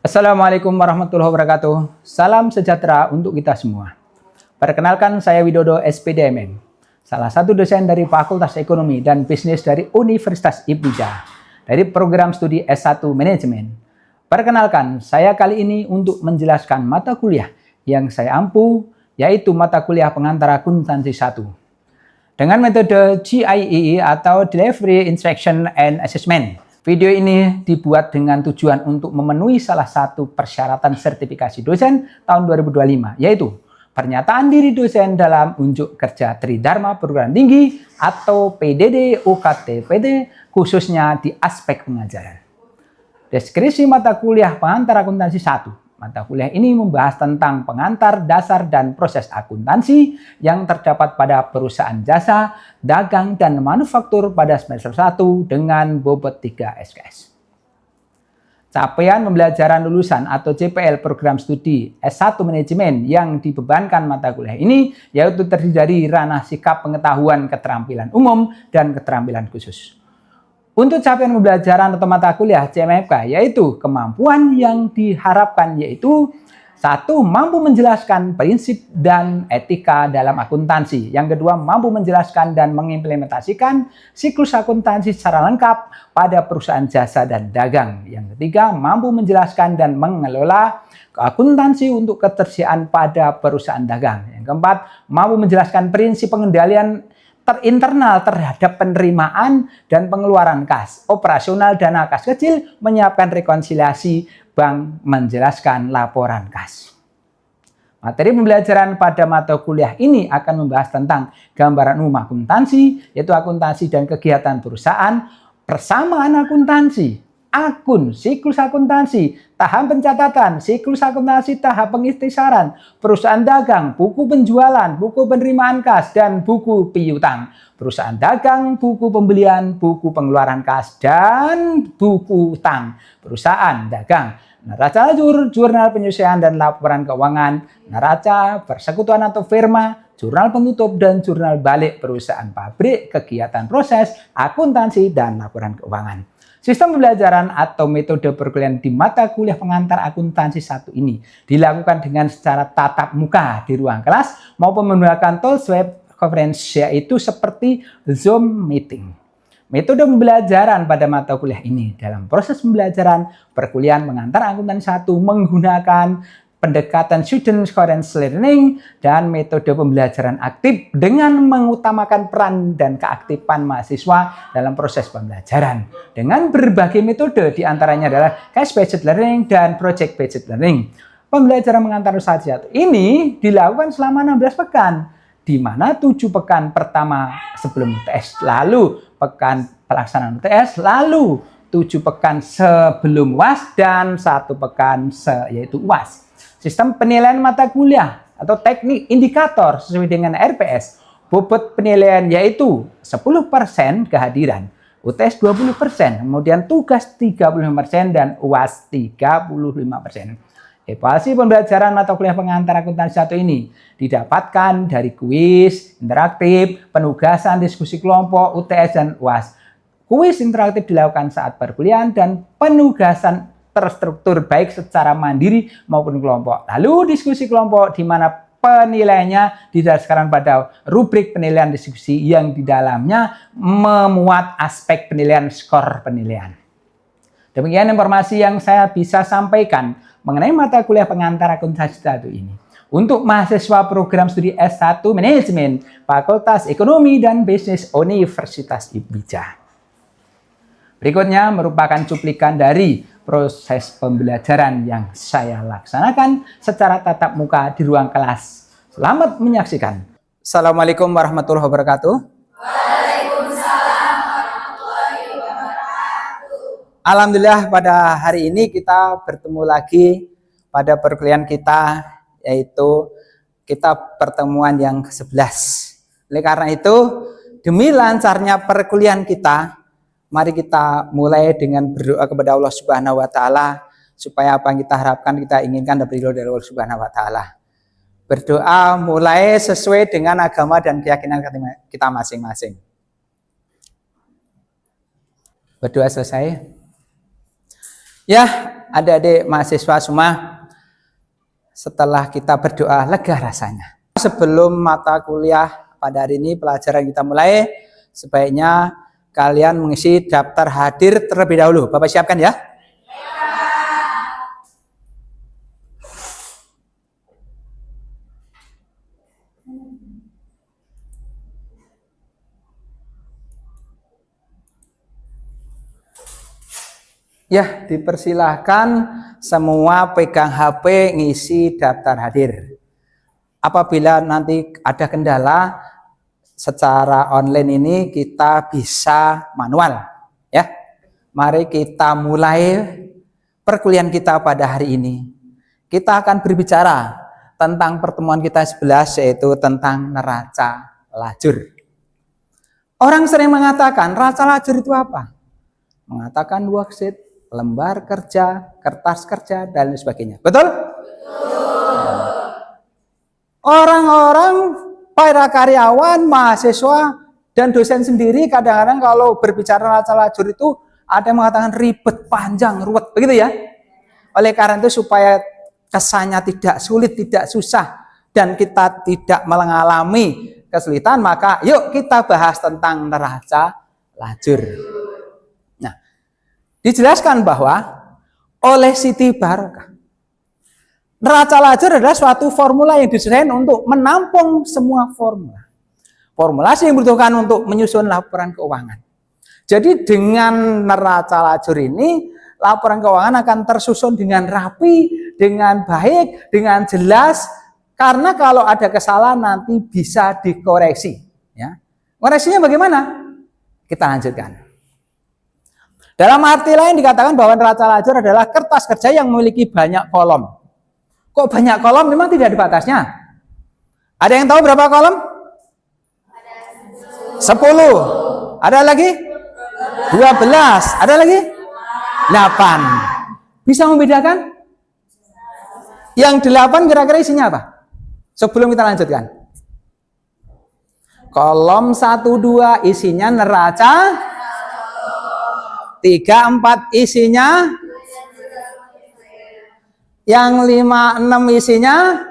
Assalamualaikum warahmatullahi wabarakatuh. Salam sejahtera untuk kita semua. Perkenalkan, saya Widodo SPDMM, salah satu dosen dari Fakultas Ekonomi dan Bisnis dari Universitas IPIJA, dari program studi S1 Manajemen. Perkenalkan, saya kali ini untuk menjelaskan mata kuliah yang saya ampu, yaitu mata kuliah pengantar akuntansi 1. Dengan metode GIEE atau Delivery Instruction and Assessment. Video ini dibuat dengan tujuan untuk memenuhi salah satu persyaratan sertifikasi dosen tahun 2025, yaitu pernyataan diri dosen dalam unjuk kerja Tridharma Perguruan Tinggi atau PDD UKT-PT, khususnya di aspek pengajaran. Deskripsi mata kuliah pengantar akuntansi 1. Mata kuliah ini membahas tentang pengantar dasar dan proses akuntansi yang terdapat pada perusahaan jasa, dagang, dan manufaktur pada semester 1 dengan bobot 3 SKS. Capaian pembelajaran lulusan atau CPL program studi S1 Manajemen yang dibebankan mata kuliah ini yaitu terdiri dari ranah sikap pengetahuan keterampilan umum dan keterampilan khusus. Untuk capaian pembelajaran atau mata kuliah CMFK yaitu kemampuan yang diharapkan yaitu 1. Mampu menjelaskan prinsip dan etika dalam akuntansi. Yang kedua, mampu menjelaskan dan mengimplementasikan siklus akuntansi secara lengkap pada perusahaan jasa dan dagang. Yang ketiga, mampu menjelaskan dan mengelola akuntansi untuk ketersediaan pada perusahaan dagang. Yang keempat, mampu menjelaskan prinsip pengendalian internal terhadap penerimaan dan pengeluaran kas, operasional dana kas kecil, menyiapkan rekonsiliasi bank, menjelaskan laporan kas. Materi pembelajaran pada mata kuliah ini akan membahas tentang gambaran umum akuntansi, yaitu akuntansi dan kegiatan perusahaan, persamaan akuntansi, akun, siklus akuntansi, tahap pencatatan, siklus akuntansi, tahap pengikhtisaran, perusahaan dagang, buku penjualan, buku penerimaan kas, dan buku piutang. Perusahaan dagang, buku pembelian, buku pengeluaran kas, dan buku utang. Perusahaan dagang, neraca lajur, jurnal penyelesaian dan laporan keuangan, neraca, persekutuan atau firma, jurnal penutup, dan jurnal balik perusahaan pabrik, kegiatan proses, akuntansi, dan laporan keuangan. Sistem pembelajaran atau metode perkuliahan di mata kuliah pengantar akuntansi 1 ini dilakukan dengan secara tatap muka di ruang kelas maupun menggunakan tools web conference, yaitu seperti Zoom meeting. Metode pembelajaran pada mata kuliah ini dalam proses pembelajaran perkuliahan pengantar akuntansi 1 menggunakan pendekatan student coherence learning dan metode pembelajaran aktif dengan mengutamakan peran dan keaktifan mahasiswa dalam proses pembelajaran dengan berbagai metode, diantaranya adalah case-based learning dan project-based learning. Pembelajaran mengantar saja ini dilakukan selama 16 pekan, di mana 7 pekan pertama sebelum UTS, lalu pekan pelaksanaan UTS, lalu 7 pekan sebelum UAS, dan 1 pekan yaitu UAS. Sistem penilaian mata kuliah atau teknik indikator sesuai dengan RPS. Bobot penilaian yaitu 10% kehadiran, UTS 20%, kemudian tugas 35% dan UAS 35%. Evaluasi pembelajaran mata kuliah pengantar akuntansi 1 ini didapatkan dari kuis interaktif, penugasan, diskusi kelompok, UTS, dan UAS. Kuis interaktif dilakukan saat perkuliahan dan penugasan terstruktur baik secara mandiri maupun kelompok. Lalu diskusi kelompok di mana penilaiannya didasarkan pada rubrik penilaian diskusi yang di dalamnya memuat aspek penilaian skor penilaian. Demikian informasi yang saya bisa sampaikan mengenai mata kuliah pengantar akuntansi 1 ini. Untuk mahasiswa program studi S1 Manajemen Fakultas Ekonomi dan Bisnis Universitas IPIJA. Berikutnya merupakan cuplikan dari proses pembelajaran yang saya laksanakan secara tatap muka di ruang kelas. Selamat menyaksikan. Assalamualaikum warahmatullahi wabarakatuh. Waalaikumsalam warahmatullahi wabarakatuh. Alhamdulillah pada hari ini kita bertemu lagi pada perkuliahan kita, yaitu kita pertemuan yang ke-11. Oleh karena itu, demi lancarnya perkuliahan kita, mari kita mulai dengan berdoa kepada Allah Subhanahu wa taala supaya apa yang kita harapkan, kita inginkan dapat ridho dari Allah Subhanahu wa taala. Berdoa mulai sesuai dengan agama dan keyakinan kita masing-masing. Berdoa selesai. Ya, adik-adik mahasiswa semua, setelah kita berdoa lega rasanya. Sebelum mata kuliah pada hari ini pelajaran kita mulai, sebaiknya kalian mengisi daftar hadir terlebih dahulu. Bapak siapkan ya. Ya, dipersilahkan semua pegang HP ngisi daftar hadir. Apabila nanti ada kendala secara online ini kita bisa manual ya. Mari kita mulai perkuliahan kita pada hari ini. Kita akan berbicara tentang pertemuan kita 11 yaitu tentang neraca lajur. Orang sering mengatakan neraca lajur itu apa? Mengatakan worksheet, lembar kerja, kertas kerja, dan lain sebagainya. Betul? Orang-orang, para karyawan, mahasiswa, dan dosen sendiri kadang-kadang kalau berbicara neraca lajur itu ada yang mengatakan ribet, panjang, ruwet, begitu ya. Oleh karena itu supaya kesannya tidak sulit, tidak susah, dan kita tidak mengalami kesulitan, maka yuk kita bahas tentang neraca lajur. Dijelaskan bahwa oleh Siti Barokah, neraca lajur adalah suatu formula yang didesain untuk menampung semua formula. Formulasi yang dibutuhkan untuk menyusun laporan keuangan. Jadi dengan neraca lajur ini, laporan keuangan akan tersusun dengan rapi, dengan baik, dengan jelas. Karena kalau ada kesalahan nanti bisa dikoreksi. Ya. Koreksinya bagaimana? Kita lanjutkan. Dalam arti lain dikatakan bahwa neraca lajur adalah kertas kerja yang memiliki banyak kolom. Kok banyak kolom? Memang tidak ada batasnya. Ada yang tahu berapa kolom? 10. Ada lagi? 12. Ada lagi? 8. Bisa membedakan? Yang 8 kira-kira isinya apa? Sebelum kita lanjutkan. Kolom 1, 2 isinya neraca. 3, 4 isinya, yang 5, 6 isinya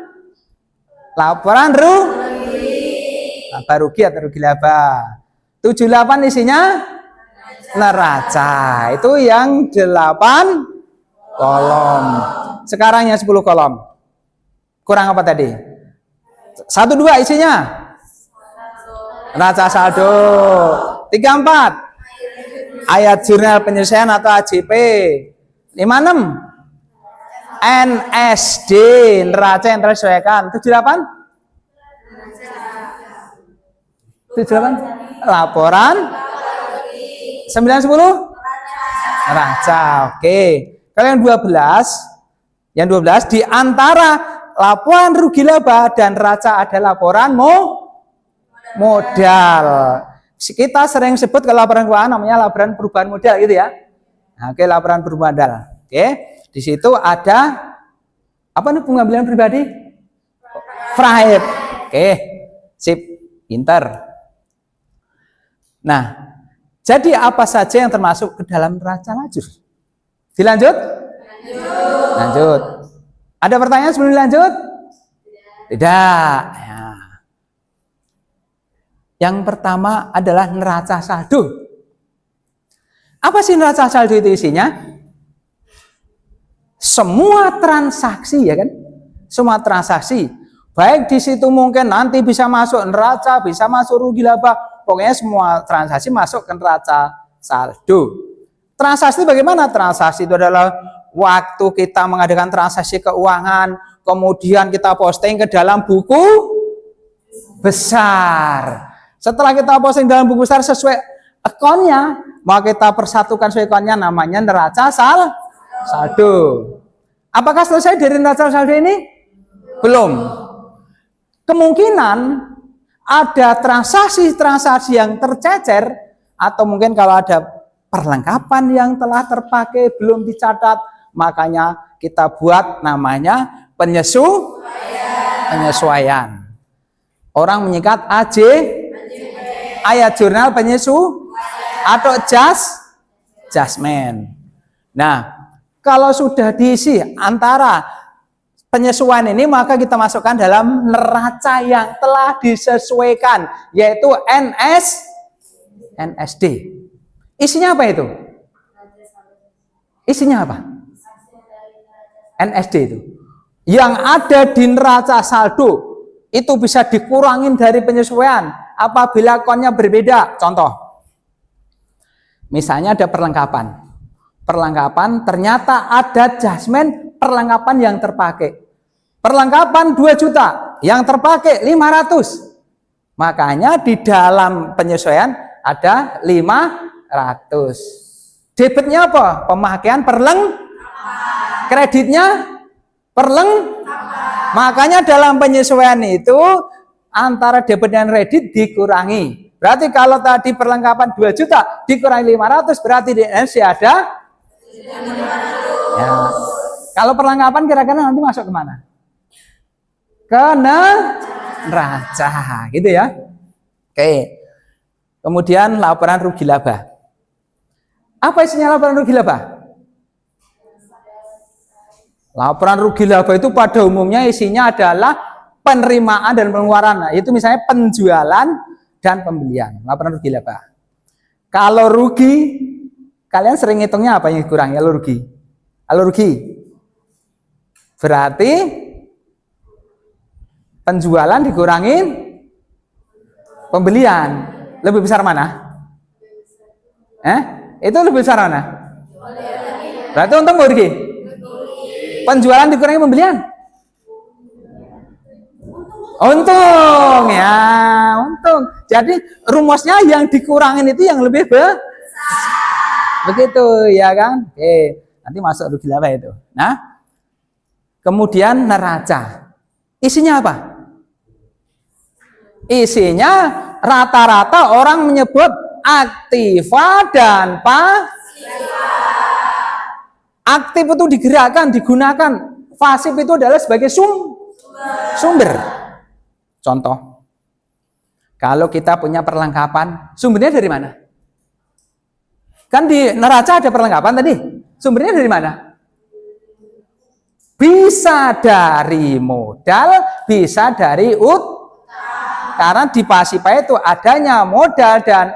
laporan rugi atau rugi laba. 7, 8 isinya neraca. Itu yang 8 kolom. Sekarang yang 10 kolom. Kurang apa tadi? 1, 2 isinya neraca saldo. 3, 4 ayat jurnal penyelesaian atau AJP. 56 NSD, neraca yang tersesuaikan. 78 laporan. 9, 10 neraca. Oke. Kalau yang 12 di antara laporan rugi laba dan neraca ada laporan modal. Kita sering sebut ke laporan keuangan namanya laporan perubahan modal gitu ya. Nah, oke, laporan perubahan modal. Oke, di situ ada apa nih pengambilan pribadi? Fraib. Oke, sip, pinter. Nah, jadi apa saja yang termasuk ke dalam neraca lajur? Dilanjut? Lanjut. Ada pertanyaan sebelum dilanjut? Tidak. Ya. Yang pertama adalah neraca saldo. Apa sih neraca saldo itu isinya? Semua transaksi ya kan? Semua transaksi. Baik di situ mungkin nanti bisa masuk neraca, bisa masuk rugi laba. Pokoknya semua transaksi masuk ke neraca saldo. Transaksi bagaimana? Transaksi itu adalah waktu kita mengadakan transaksi keuangan, kemudian kita posting ke dalam buku besar. Setelah kita posting dalam buku besar sesuai akunnya, maka kita persatukan sesuai akunnya namanya neraca saldo. Apakah selesai dari neraca saldo ini? Belum. Kemungkinan ada transaksi-transaksi yang tercecer atau mungkin kalau ada perlengkapan yang telah terpakai belum dicatat, makanya kita buat namanya penyesuaian. Orang menyikat ayat jurnal penyesuaian atau adjustment. Nah, kalau sudah diisi antara penyesuaian ini, maka kita masukkan dalam neraca yang telah disesuaikan, yaitu NSD. Isinya apa itu? Isinya apa? NSD itu. Yang ada di neraca saldo itu bisa dikurangin dari penyesuaian apabila konnya berbeda. Contoh, misalnya ada perlengkapan. Perlengkapan ternyata ada adjustment perlengkapan yang terpakai. Perlengkapan 2 juta, yang terpakai 500. Makanya di dalam penyesuaian ada 500. Debitnya apa? Pemakaian kreditnya makanya dalam penyesuaian itu antara debit dan kredit dikurangi. Berarti kalau tadi perlengkapan 2 juta dikurangi 500, berarti di NSD ada ya. Kalau perlengkapan kira-kira nanti masuk kemana? Ke neraca, gitu ya. Oke. Kemudian laporan rugi laba. Apa isinya laporan rugi laba? Laporan rugi laba itu pada umumnya isinya adalah penerimaan dan pengeluaran. Nah, itu misalnya penjualan dan pembelian. Laporan rugi laba. Kalau rugi, kalian sering hitungnya apa yang kurang? Kalau rugi. Kalau rugi, berarti penjualan dikurangin pembelian. Lebih besar mana? Itu lebih besar mana? Berarti untung nggak rugi? Penjualan dikurangi pembelian? Untung ya, untung. Jadi rumusnya yang dikurangin itu yang lebih besar. Begitu ya kan? Oke, nanti masuk rugi laba itu. Nah, kemudian neraca. Isinya apa? Isinya rata-rata orang menyebut aktiva dan pasiva. Aktif itu digerakkan, digunakan. Pasif itu adalah sebagai sumber. Contoh, kalau kita punya perlengkapan, sumbernya dari mana? Kan di neraca ada perlengkapan tadi. Sumbernya dari mana? Bisa dari modal, bisa dari karena di pasifa itu adanya modal dan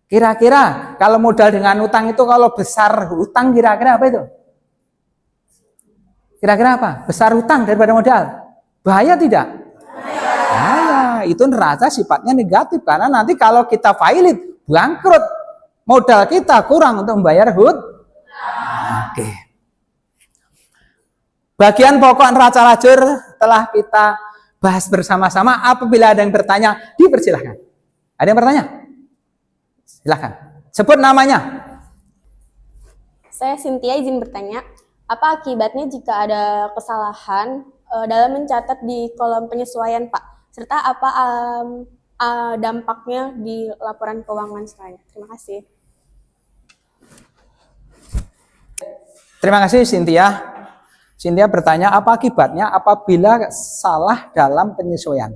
Kira-kira kalau modal dengan utang itu, kalau besar utang kira-kira apa itu? Kira-kira apa? Besar utang daripada modal. Bahaya tidak? Bahaya. Itu neraca sifatnya negatif, karena nanti kalau kita failit, bangkrut, modal kita kurang untuk membayar Oke. Bagian pokok neraca lajur telah kita bahas bersama-sama. Apabila ada yang bertanya, dipersilahkan. Ada yang bertanya? Silahkan, sebut namanya. Saya Cynthia, izin bertanya, apa akibatnya jika ada kesalahan dalam mencatat di kolom penyesuaian, Pak? Serta apa dampaknya di laporan keuangan selanjutnya? Terima kasih. Terima kasih Cynthia. Cynthia bertanya, apa akibatnya apabila salah dalam penyesuaian?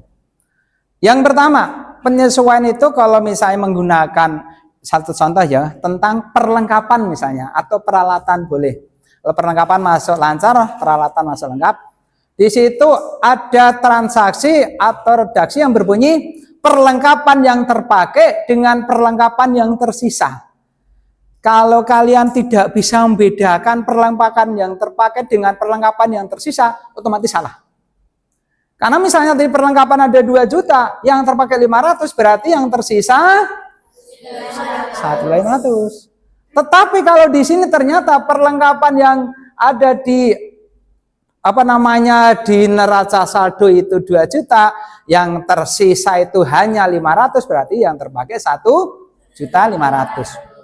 Yang pertama, penyesuaian itu kalau misalnya menggunakan satu contoh ya, tentang perlengkapan misalnya, atau peralatan boleh. Kalau perlengkapan masuk lancar, peralatan masuk lengkap. Di situ ada transaksi atau redaksi yang berbunyi perlengkapan yang terpakai dengan perlengkapan yang tersisa. Kalau kalian tidak bisa membedakan perlengkapan yang terpakai dengan perlengkapan yang tersisa, otomatis salah. Karena misalnya di perlengkapan ada 2 juta, yang terpakai 500, berarti yang tersisa 1.500. Tetapi kalau di sini ternyata perlengkapan yang ada di di neraca saldo itu 2 juta, yang tersisa itu hanya 500, berarti yang terpakai 1.500.000.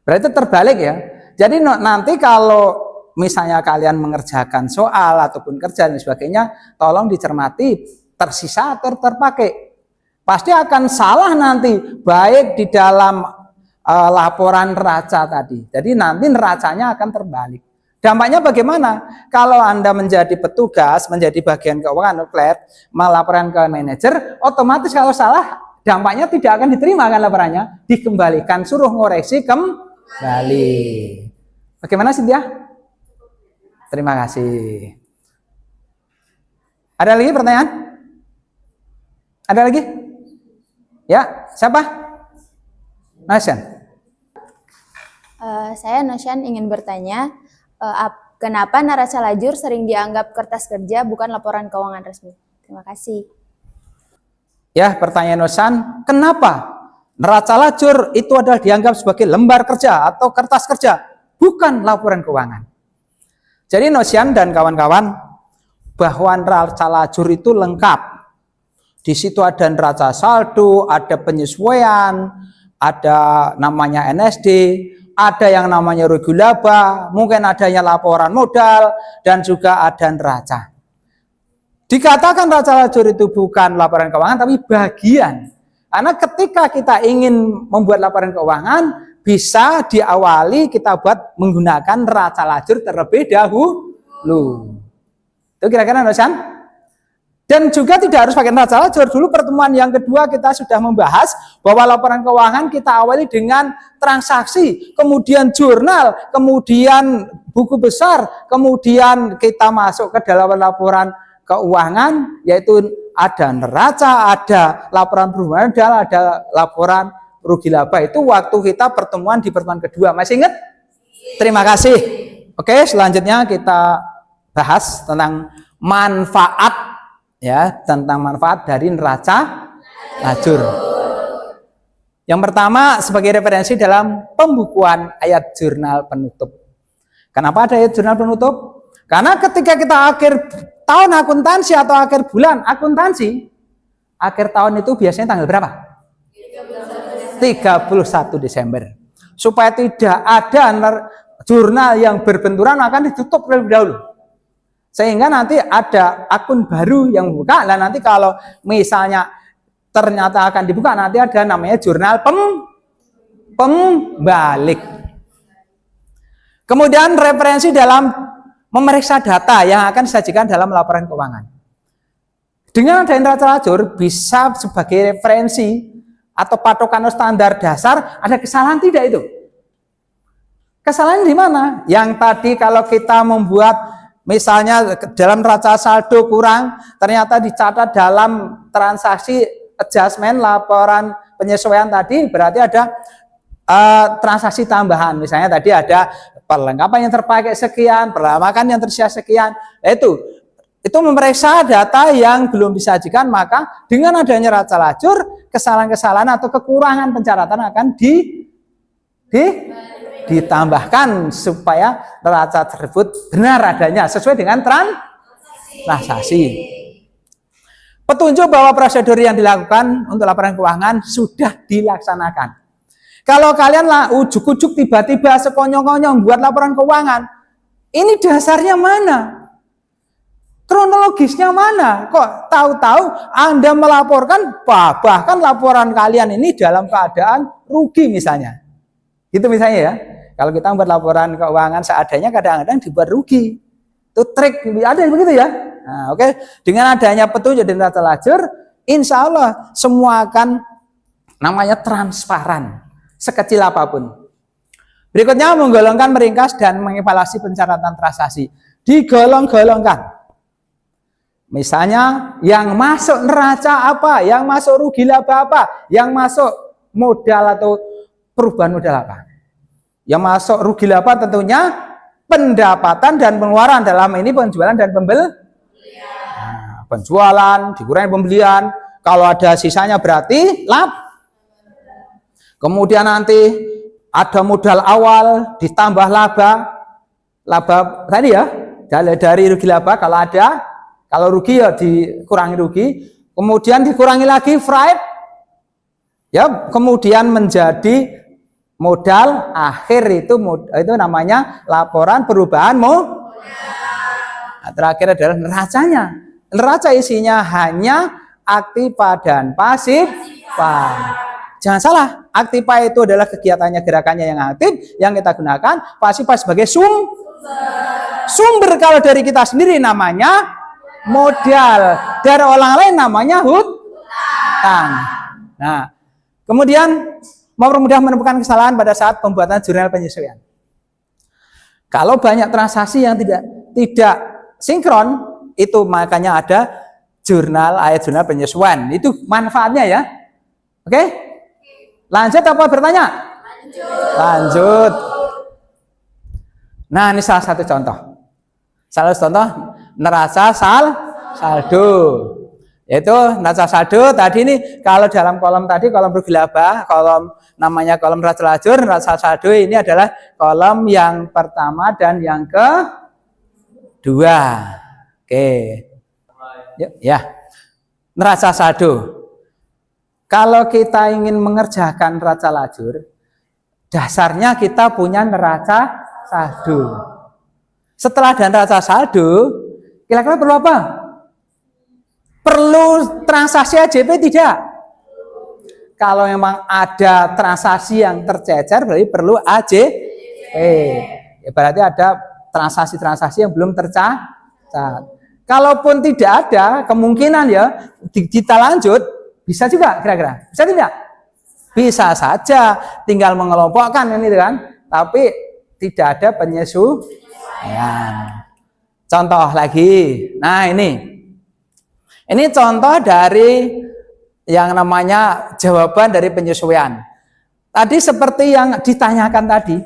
Berarti terbalik ya. Jadi nanti kalau misalnya kalian mengerjakan soal ataupun kerja dan sebagainya, tolong dicermati tersisa atau terpakai. Pasti akan salah nanti, baik di dalam laporan neraca tadi. Jadi nanti neracanya akan terbalik. Dampaknya bagaimana? Kalau Anda menjadi petugas, menjadi bagian keuangan outlet, melaporkan ke manajer, otomatis kalau salah dampaknya tidak akan diterima kan laporannya, dikembalikan, suruh ngoreksi kembali. Bagaimana Cynthia? Terima kasih. Ada lagi pertanyaan? Ada lagi? Ya, siapa? Nasyan. Saya Nosyan ingin bertanya, kenapa neraca lajur sering dianggap kertas kerja bukan laporan keuangan resmi? Terima kasih. Ya, pertanyaan Nosan, kenapa neraca lajur itu adalah dianggap sebagai lembar kerja atau kertas kerja, bukan laporan keuangan? Jadi Nosan dan kawan-kawan, bahwa neraca lajur itu lengkap. Di situ ada neraca saldo, ada penyesuaian, ada namanya NSD, ada yang namanya rugi laba, mungkin adanya laporan modal, dan juga ada neraca. Dikatakan neraca lajur itu bukan laporan keuangan, tapi bagian. Karena ketika kita ingin membuat laporan keuangan, bisa diawali kita buat menggunakan neraca lajur terlebih dahulu. Itu kira-kira Nosan? Dan juga tidak harus pakai neraca lajur. Dulu pertemuan yang kedua kita sudah membahas bahwa laporan keuangan kita awali dengan transaksi, kemudian jurnal, kemudian buku besar, kemudian kita masuk ke dalam laporan keuangan, yaitu ada neraca, ada laporan perubahan modal, ada laporan rugi laba. Itu waktu kita pertemuan di pertemuan kedua. Masih ingat? Terima kasih. Oke, selanjutnya kita bahas tentang manfaat, ya, tentang manfaat dari neraca lajur. Yang pertama sebagai referensi dalam pembukuan ayat jurnal penutup. Kenapa ada ayat jurnal penutup? Karena ketika kita akhir tahun akuntansi atau akhir bulan akuntansi, akhir tahun itu biasanya tanggal berapa? 31 Desember. Supaya tidak ada jurnal yang berbenturan akan ditutup terlebih dahulu. Sehingga nanti ada akun baru yang buka, dan nanti kalau misalnya ternyata akan dibuka, nanti ada namanya jurnal pembalik. Kemudian referensi dalam memeriksa data yang akan disajikan dalam laporan keuangan. Dengan adanya neraca lajur bisa sebagai referensi atau patokan standar dasar, ada kesalahan tidak itu? Kesalahan di mana? Yang tadi kalau kita membuat misalnya dalam neraca saldo kurang, ternyata dicatat dalam transaksi adjustment, laporan penyesuaian tadi, berarti ada transaksi tambahan. Misalnya tadi ada perlengkapan yang terpakai sekian, perlengkapan yang tersedia sekian. Itu memeriksa data yang belum disajikan, maka dengan adanya neraca lajur, kesalahan-kesalahan atau kekurangan pencatatan akan ditambahkan supaya neraca tersebut benar adanya sesuai dengan transaksi. Petunjuk bahwa prosedur yang dilakukan untuk laporan keuangan sudah dilaksanakan. Kalau kalian lah ujuk-ujuk tiba-tiba sekonyong-konyong buat laporan keuangan, ini dasarnya mana? Kronologisnya mana? Kok tahu-tahu Anda melaporkan bahkan laporan kalian ini dalam keadaan rugi misalnya. Gitu misalnya ya. Kalau kita membuat laporan keuangan seadanya, kadang-kadang dibuat rugi. Itu trik, ada yang begitu ya. Nah, oke. Dengan adanya petunjuk dan neraca lajur, insya Allah semua akan namanya transparan, sekecil apapun. Berikutnya menggolongkan, meringkas, dan mengevaluasi pencatatan transaksi. Digolong-golongkan. Misalnya yang masuk neraca apa, yang masuk rugi laba apa, yang masuk modal atau perubahan modal apa. Yang masuk rugi laba tentunya pendapatan dan pengeluaran, dalam ini penjualan dan pembelian. Nah, penjualan dikurangi pembelian, kalau ada sisanya berarti laba. Kemudian nanti ada modal awal ditambah laba tadi ya, dari rugi laba kalau ada, kalau rugi ya dikurangi rugi, kemudian dikurangi lagi freight, ya, kemudian menjadi modal akhir, itu namanya laporan perubahan modal. Nah, terakhir adalah neracanya. Neraca isinya hanya aktiva dan pasifa. Jangan salah, aktiva itu adalah kegiatannya, gerakannya yang aktif yang kita gunakan, pasifa sebagai sumber. Kalau dari kita sendiri namanya modal, dari orang lain namanya hutang. Nah, kemudian mempermudah menemukan kesalahan pada saat pembuatan jurnal penyesuaian. Kalau banyak transaksi yang tidak sinkron, itu makanya ada jurnal penyesuaian. Itu manfaatnya ya. Oke? Lanjut apa bertanya? Lanjut. Nah, ini salah satu contoh. Neraca saldo. Yaitu neraca saldo tadi ini kalau dalam kolom tadi kolom rugi laba, kolom neraca lajur, neraca saldo ini adalah kolom yang pertama dan yang kedua. Oke. Ya. Neraca saldo. Kalau kita ingin mengerjakan neraca lajur, dasarnya kita punya neraca saldo. Setelah ada neraca saldo, kira-kira perlu apa? Perlu transaksi AJP tidak? Kalau memang ada transaksi yang tercecer, berarti perlu AJP. Ya, berarti ada transaksi-transaksi yang belum tercatat. Kalaupun tidak ada, kemungkinan ya kita lanjut, bisa juga kira-kira. Bisa tidak? Bisa saja, tinggal mengelompokkan ini kan. Tapi tidak ada penyesuaian. Contoh lagi. Nah, ini contoh dari yang namanya jawaban dari penyesuaian. Tadi seperti yang ditanyakan tadi.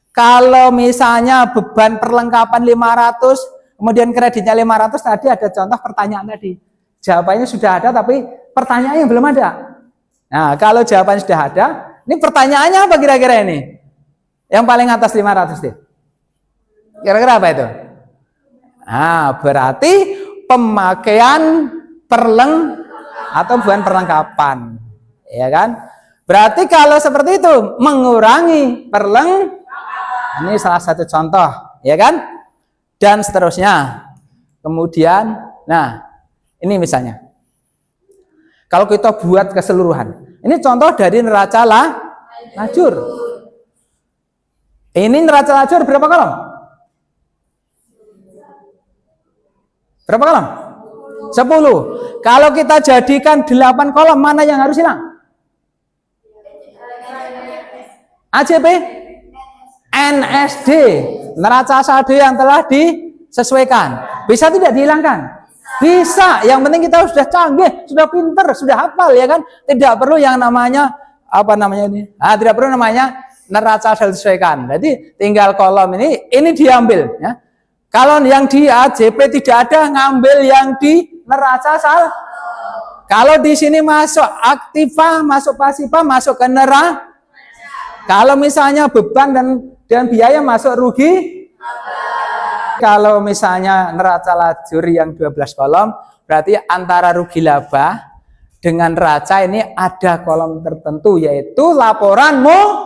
Kalau misalnya beban perlengkapan 500, kemudian kreditnya 500, tadi ada contoh pertanyaan tadi. Jawabannya sudah ada tapi pertanyaannya belum ada. Nah, kalau jawabannya sudah ada, ini pertanyaannya apa kira-kira ini? Yang paling atas 500 deh. Kira-kira apa itu? Nah, berarti pemakaian atau bukan perlengkapan, ya kan? Berarti kalau seperti itu mengurangi ini salah satu contoh, ya kan? Dan seterusnya. Kemudian, nah, ini misalnya, kalau kita buat keseluruhan, ini contoh dari neraca lajur. Ini neraca lajur berapa kolom? Berapa kolom? 10. Kalau kita jadikan 8 kolom, mana yang harus hilang? AJP? NSD. Neraca saldo yang telah disesuaikan. Bisa tidak dihilangkan? Bisa. Yang penting kita sudah canggih, sudah pinter, sudah hafal, ya kan? Tidak perlu yang namanya tidak perlu namanya neraca saldo disesuaikan. Jadi tinggal kolom ini diambil, ya. Kalau yang di AJP tidak ada, ngambil yang di neraca saldo. Kalau di sini masuk aktiva, masuk pasiva, masuk ke neraca. Kalau misalnya beban dan biaya masuk rugi. Kalau misalnya neraca lajur yang 12 kolom, berarti antara rugi laba dengan neraca ini ada kolom tertentu, yaitu laporan modal.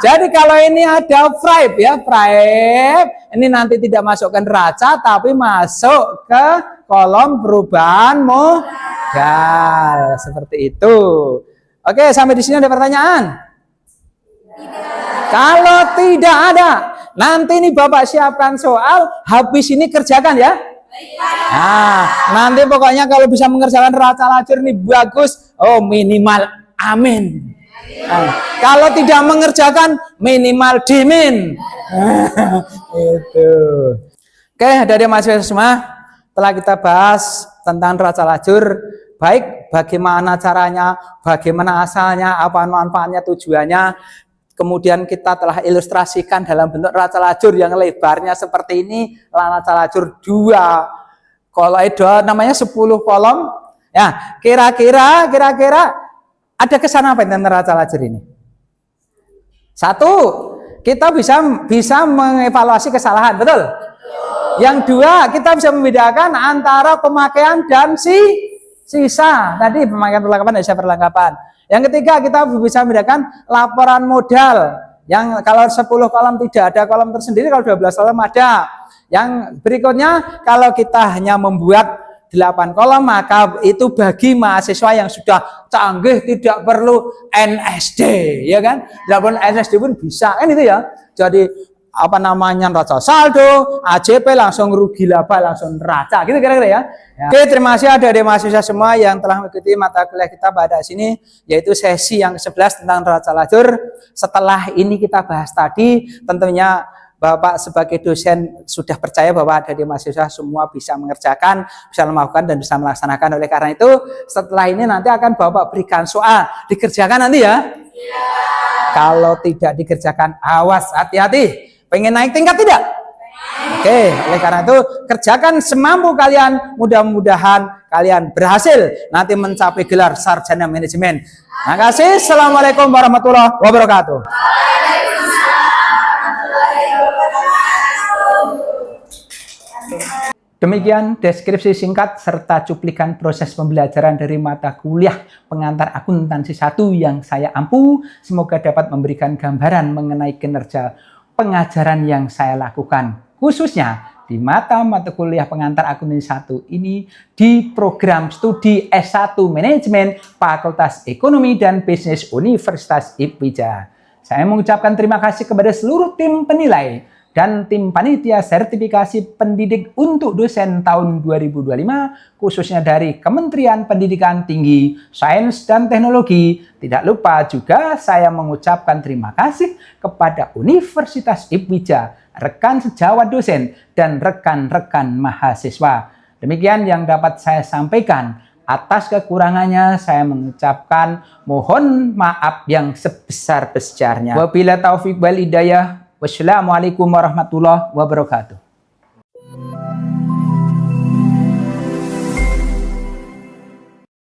Jadi kalau ini ada FRIP, ya, FRIP ini nanti tidak masuk ke neraca tapi masuk ke kolom perubahan modal, seperti itu. Oke, sampai di sini ada pertanyaan? Tidak. Kalau tidak ada, nanti ini Bapak siapkan soal, habis ini kerjakan ya. Nah, nanti pokoknya kalau bisa mengerjakan neraca lajur ini bagus, minimal amin. Nah, kalau tidak mengerjakan minimal dimin. Itu. Oke, dari mahasiswa semua, telah kita bahas tentang neraca lajur, baik bagaimana caranya, bagaimana asalnya, apa manfaatnya, tujuannya. Kemudian kita telah ilustrasikan dalam bentuk neraca lajur yang lebarnya seperti ini, neraca lajur 2 kolom, namanya 10 kolom. Ya, kira-kira ada kesan apa dengan neraca lajur ini? Satu, kita bisa mengevaluasi kesalahan, betul? Yang dua, kita bisa membedakan antara pemakaian dan sisa. Tadi pemakaian perlengkapan dan sisa perlengkapan. Yang ketiga, kita bisa membedakan laporan modal. Yang kalau 10 kolom tidak ada kolom tersendiri, kalau 12 kolom ada. Yang berikutnya, kalau kita hanya membuat 8 kolom, maka itu bagi mahasiswa yang sudah canggih, tidak perlu NSD, ya kan? Tidak perlu NSD pun bisa, kan itu ya. Jadi apa namanya neraca saldo, AJP langsung rugi laba langsung neraca, gitu kira-kira ya. Oke, terima kasih adik-adik mahasiswa semua yang telah mengikuti mata kuliah kita pada sini, yaitu sesi yang ke-11 tentang neraca lajur. Setelah ini kita bahas tadi, tentunya Bapak sebagai dosen sudah percaya bahwa adik-adik mahasiswa semua bisa mengerjakan, bisa melakukan dan bisa melaksanakan. Oleh karena itu, setelah ini nanti akan Bapak berikan soal, dikerjakan nanti ya. Kalau tidak dikerjakan, awas, hati-hati. Pengen naik tingkat tidak? Oke, oleh karena itu kerjakan semampu kalian. Mudah-mudahan kalian berhasil nanti mencapai gelar sarjana manajemen. Terima kasih. Assalamualaikum warahmatullahi wabarakatuh. Demikian deskripsi singkat serta cuplikan proses pembelajaran dari mata kuliah pengantar akuntansi 1 yang saya ampu. Semoga dapat memberikan gambaran mengenai kinerja pengajaran yang saya lakukan. Khususnya di mata kuliah pengantar akuntansi 1 ini di program studi S1 Manajemen Fakultas Ekonomi dan Bisnis Universitas IPIJA. Saya mengucapkan terima kasih kepada seluruh tim penilai dan tim panitia sertifikasi pendidik untuk dosen tahun 2025, khususnya dari Kementerian Pendidikan Tinggi, Sains dan Teknologi. Tidak lupa juga saya mengucapkan terima kasih kepada Universitas IPIJA, rekan sejawat dosen, dan rekan-rekan mahasiswa. Demikian yang dapat saya sampaikan. Atas kekurangannya saya mengucapkan mohon maaf yang sebesar-besarnya. Wabillahi taufiq wal hidayah. Wassalamualaikum warahmatullahi wabarakatuh.